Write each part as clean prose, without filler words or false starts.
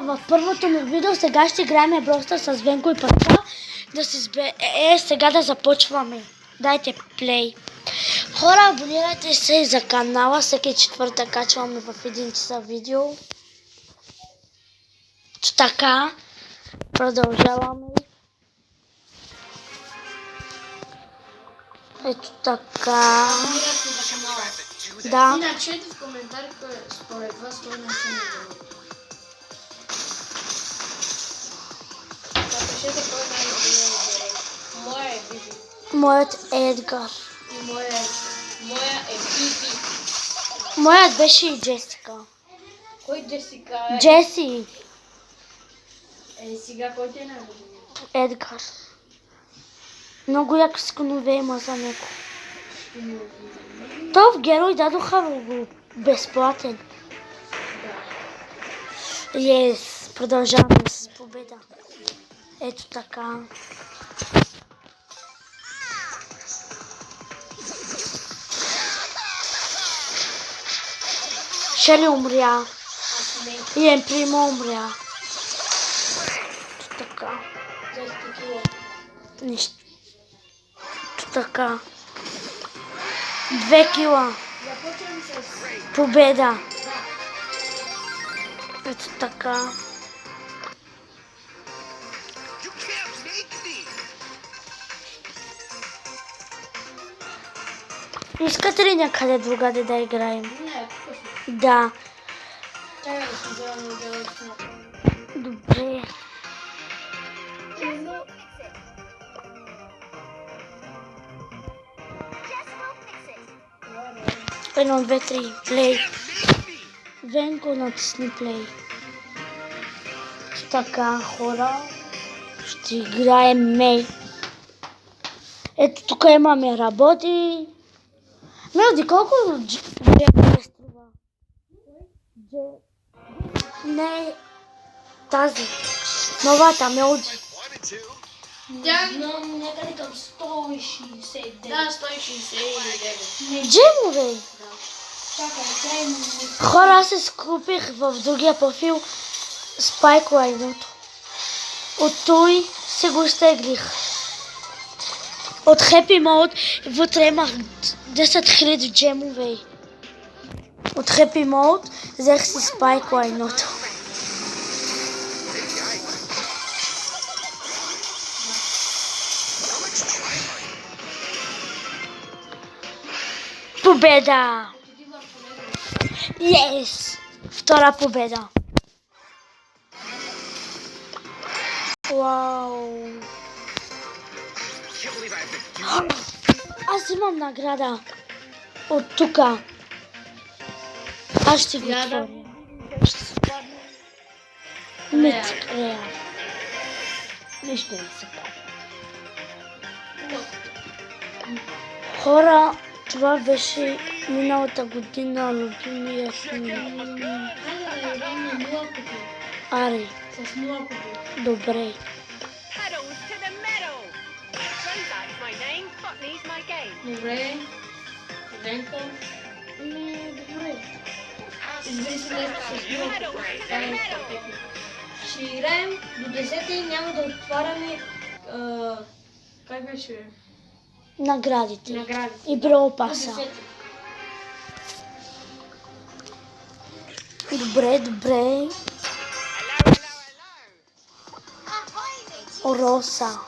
В първото ми видео сега ще играем Brawl Stars с Венко и Първа. Сега да започваме. Дайте плей. Хора, абонирайте се за канала. Всеки четвъртък качваме в 1 часа видео. Така. Продължаваме. Ето така. Да. И напишете в коментарите според вас кой не се надава. Напишете кой най-добре. Моя е Биби. Моят е Едгар. И моя е Биби. Моят беше и Джесика. Кой Джесика е? Джеси. Сега кой ти е най-добре? Едгар. Много яко скинове има за него. То в герой дадоха го безплатен. Yes, продължаваме с победа. Ето така. Шели умря. И Емпримо умря. Ето така. Нищо. Ето така. 2 кила. Започвам с... Победа. Ето така. Искате ли някъде другаде да играем? Не, Да. чакай да си взема моделът на това. Добре. 1, 2, 3. Плей. Венко, натисни плей. Така, хора. Ще играем мей. Ето тук имаме работи. Мелоди, колко време струва? Не, тази. Новата Мелоди. Да, но някъде към 169. Да, 169. Джемове. Чакай, дай ми... Хора, аз се скупих в другия профил Спайклайното. От той се го изтеглих. От Happy Mode вътре имах 10 000 джемове. От Happy Mode взех си Спайклайното. Победа! Yes! Втора победа. Вау! Аз имам награда. От тука. Аз ще го отворя. Митик Реал. Нищо не се прави. Хора, това беше миналата година любимия филм. Аре, С 0 купи. добре. Добре. Венко. Добре. Избери си нещо с 0 купи. Ще играем до 10 и няма да отваряме... Как беше? Наградите. Наградите. И броопаса. Добре, добре. Роса.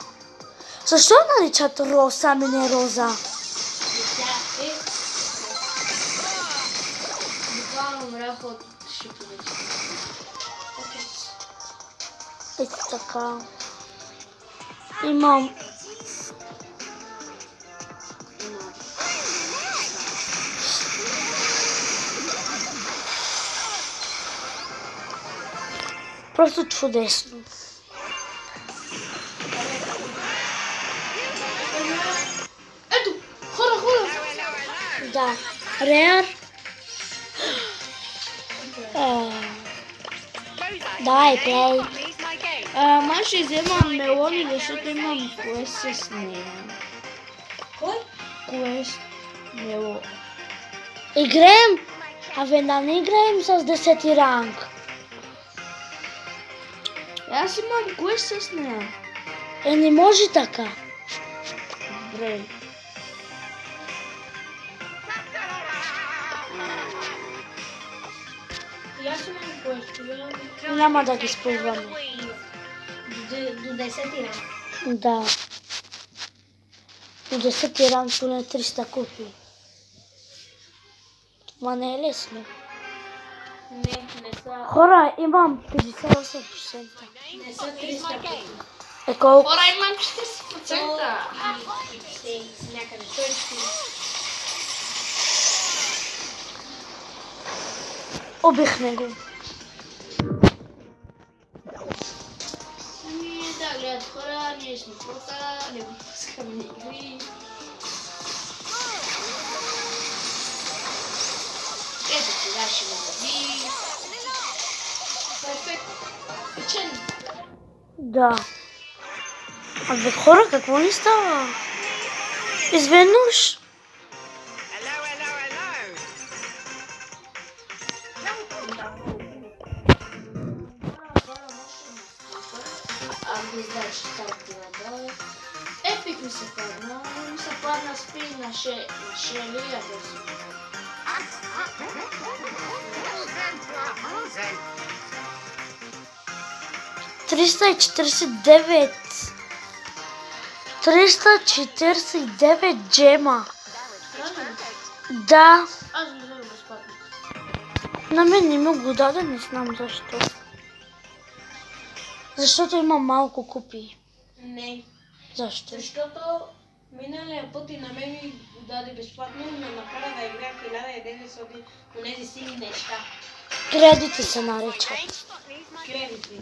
Защо наричат Роса, а не Роза? Тя е... Буквално умрях от шиповете. Ето така. Имам... Просто чудесно. Ето! Хора! Да. Реар. Дай, плей. Аз ще вземам мелони, защото имам квест с нея. Кой? Квест мело. Играем. Абе, да не играем с 10 ранг. Аз имам квест с нея. Не може така. Добре. И аз имам квест. Няма да ги използваме. До 10 ранг. Да. До 10 ранг поне 300 купи. Това не е лесно. Не са. Хора, имам 58%. Не са 300 купи. Колко? Хора, имам 40%. Някъде 140. Убихме го. Да, гледат хора, ние сме прота, не го пускаме игри. Ето сега ще го заби. Перфектно. Печен. Да. Абе хора, какво ни става? Изведнъж. Не знае, че старите набрали. Епик ми се падна. Ми се падна спин на Шелия. 349. 349 джема. Да. Аз го взема безплатно. На мен не ми го даде, не знам защо. Защото има малко купи. Не. Защо? Защото миналия път и на мен ми го даде безплатно, ме накара да играя 1900 онези сини неща. Кредити се наричат. Кредити.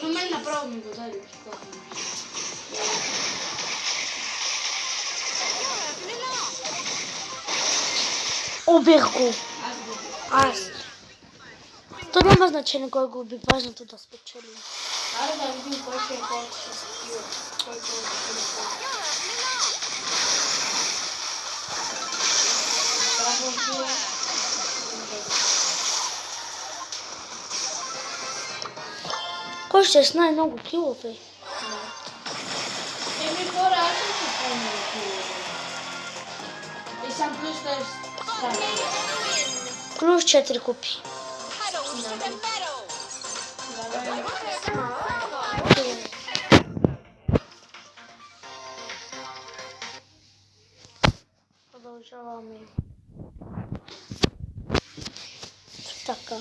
Но мен направо ми го даде безплатно. Убих го. Аз го убих. Аз. То няма значение кой го уби, важното да спечелим. Аре да видим кой ще е който ще се кива. Кой ще е който. Правото. Кой ще е с най-много килове? Еми хора, аз съм се помня. И сам плюс да е стане. Плюс 4 купи. Продължаваме. Така.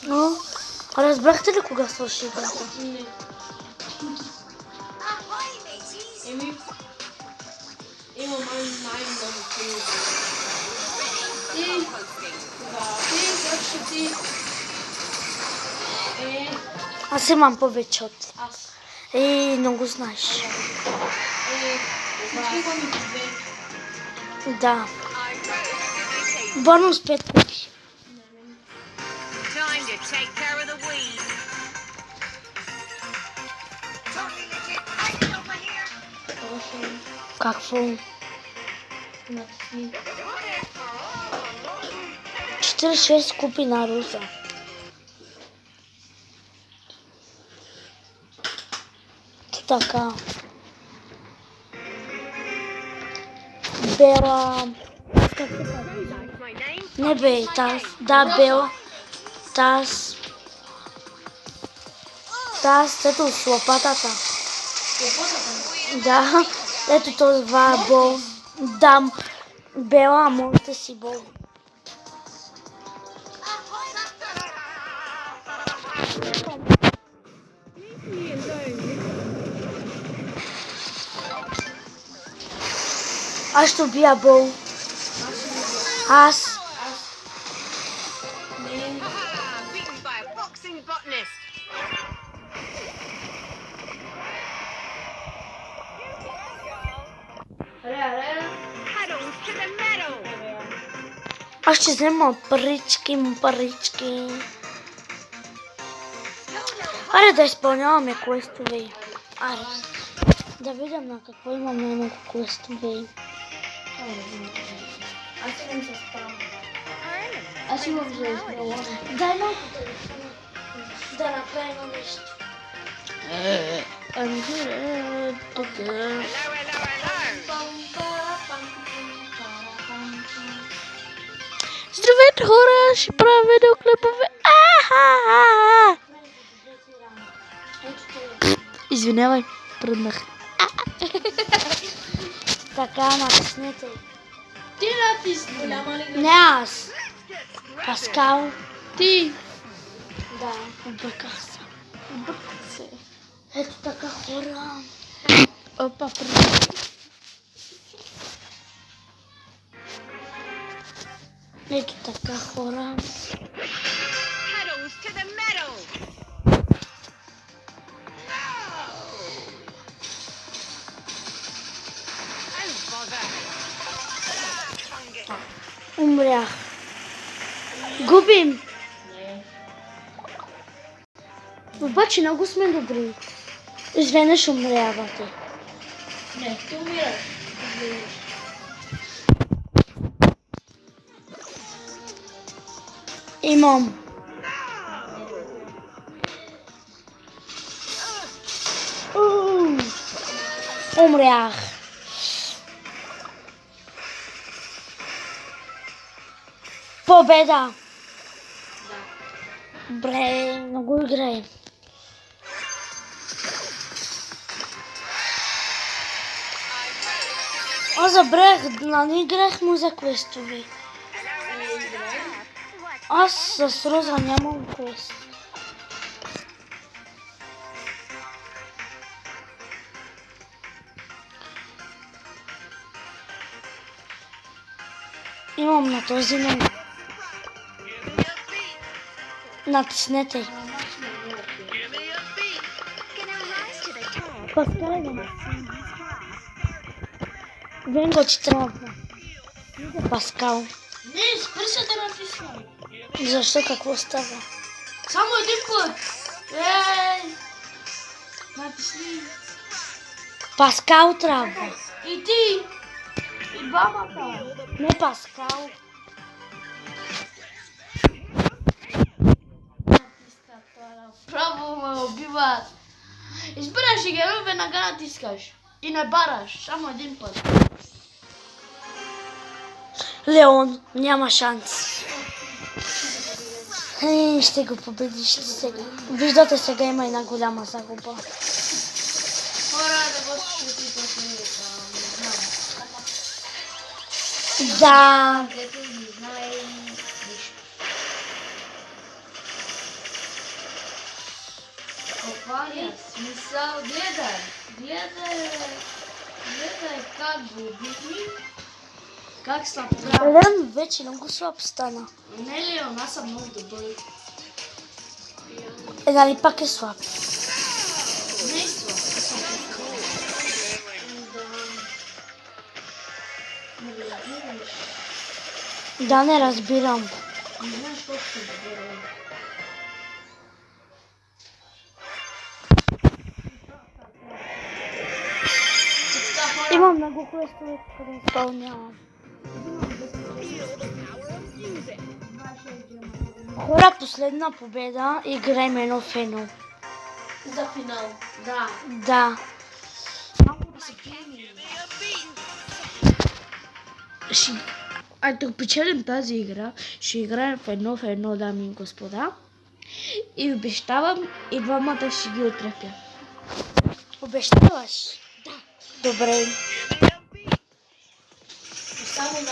Но, разбрахте ли кога свърши играта? Не. Еми, имам най-много кило. Как ще ти? Аз имам повече от теб. Аз. Не го знаеш. Всички го ми две. Да. Бонус 5 купи. Time to take care of the weeds. Какво? Натисни. 46 купи на Руза. Така. Бела. My name? Не бе, таз. Да, Бела. Таз. Таз, ето с лопатата. Да, ето това бол. Дам. Бела, моите си бол. Аз ще убия бол. Аз. Beaten by a boxing botanist. Pedals to the metal. Аз ще взема парички. Аре да изпълняваме квестове. Аре. Да видим на какво имаме много квестове. Аз имам се справя. Аз имам за изпълняване. Дай малко да направим едно нещо. Тук. Hello, hello, hello. Здравейте хора, ще правя видеоклипове. Извинявай, пръднах. Така, натиснете. Ти натисни, голяма ли? Не аз. Паскал. Ти. Да, обърках се. Ето така хора. Опа, пръднах. Ето така хора. Pedals to the metal. Oh, bother. Fungus. Умрях. Губим. Не. Обаче много сме добри. Изведнъж умрявате. Не, ти умираш. Имам. Умрях. Победа. Бре, много играй. Аз забрах, не играх му за квестове. Аз с Роза нямам квест. Имам на този номер. Натиснете. Паскал да натисне. Венго, че трябва. Паскал. Не, спри се да натисна. Защо? Какво става? Само един път. Ей! Натисни. Паскал трябва. И ти. И двамата. Не Паскал. Право ме убиват. Избираш и герой, веднага натискаш. И не бараш. Само един път. Леон, няма шанс. Ще го победиш сега. Виждате, сега има една голяма загуба. Хора да го слушате, не знам. Да. Дето не знае нищо. Опаня, смисъл, гледай. Гледай как го убихме. Как съм прав. Леон вече много слаб стана. Не, Леон, аз съм много добър. Нали пак е слаб. Не е слаб, аз съм добър. Не разбираш. Да, не разбирам. Не знаеш колко съм добър. Имам много квестове, които изпълнявам. Хора, последна победа. Играем едно в едно. За финал. Да. Да. Ако печелим тази игра, ще играем в едно, дами и господа. И обещавам, и двамата ще ги отрепя. Обещаваш? Да. Добре. Само една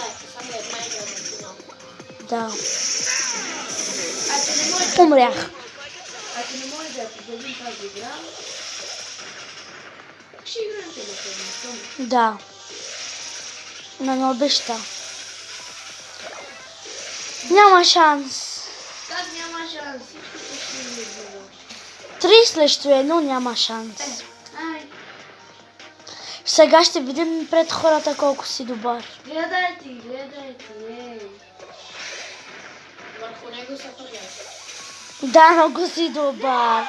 игра за финал. Да. Ако не може Умрях. да я победим тази игра, ще играем телефон. Да. Но не обеща. Няма шанс. Как няма шанс? Всичките ще ми бъдат. 3-1 няма шанс. Ай, Сега ще видим пред хората колко си добър. гледайте, ей. Върху него се хвърля. Да, много си добър.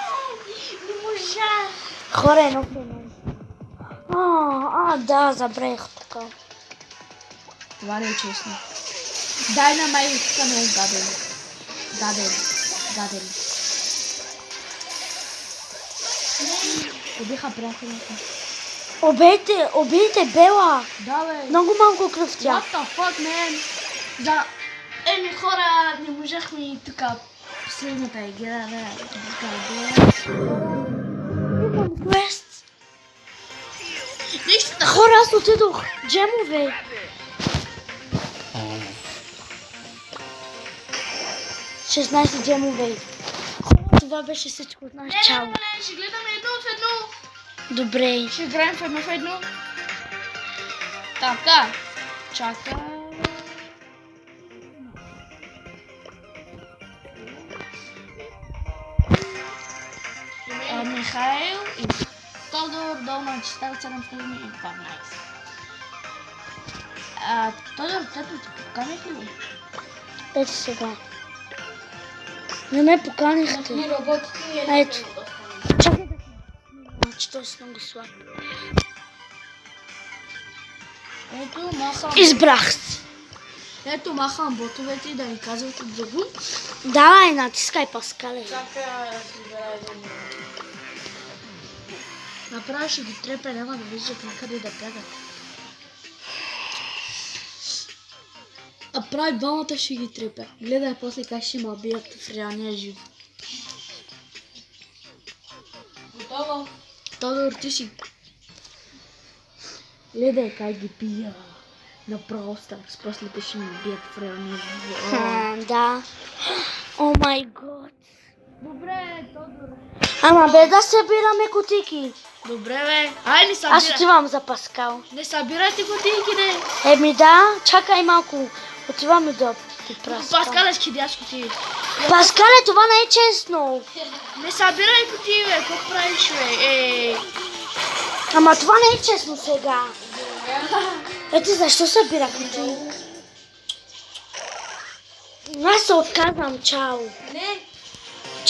Хора едно фено. Да, забравих тук. Това не е честно. Дай на май тук много гаден. Гаден. Убиха приятелите. Убийте Бела. Да, бе. Много малко кръв тя. What the fuck, man? Еми хора, не можахме и тук последната игра, Имам квест. Нищо да Хора, аз отидох. Джемове. Шестнайсет джемове. Това беше всичко от нас. Чао. Не, ще гледаме едно в едно. Добре. Ще играем в едно. Така, чакай. Михаил и Тодор долна читал 712. Тодор, те поканих ли го? Ето сега. Не ме поканихте. Ето. Чакай да че той си много слаб. Ето махам. Избрах си. Ето махам ботовете да ни казвате друго. Давай, натискай Паскале. Чакай да си избера един. Направо ще ги трепе, няма да виждат никъде да бягат. А прави двамата ще ги трепе. Гледай после как ще ме бият в реалния живот. Готово. Тодор, ти си... Гледай как ги бия. Направо Старс, после те ще ме бият в реалния живот. Да. О май гот. Добре, Тодор. Ама бе да събираме кутийки. Добре, бе. Ай, не Аз събирай. отивам за Паскал. Не събирайте кутийки, не. Еми да, чакай малко. Отиваме да ти Паскал. Паскале с кидяш кутии. Паскале, това не е честно. Не събирай кутии, бе. Какво правиш, бе? Ама това не е честно сега. Ето защо събира кутии? Аз се отказвам, чао. Не.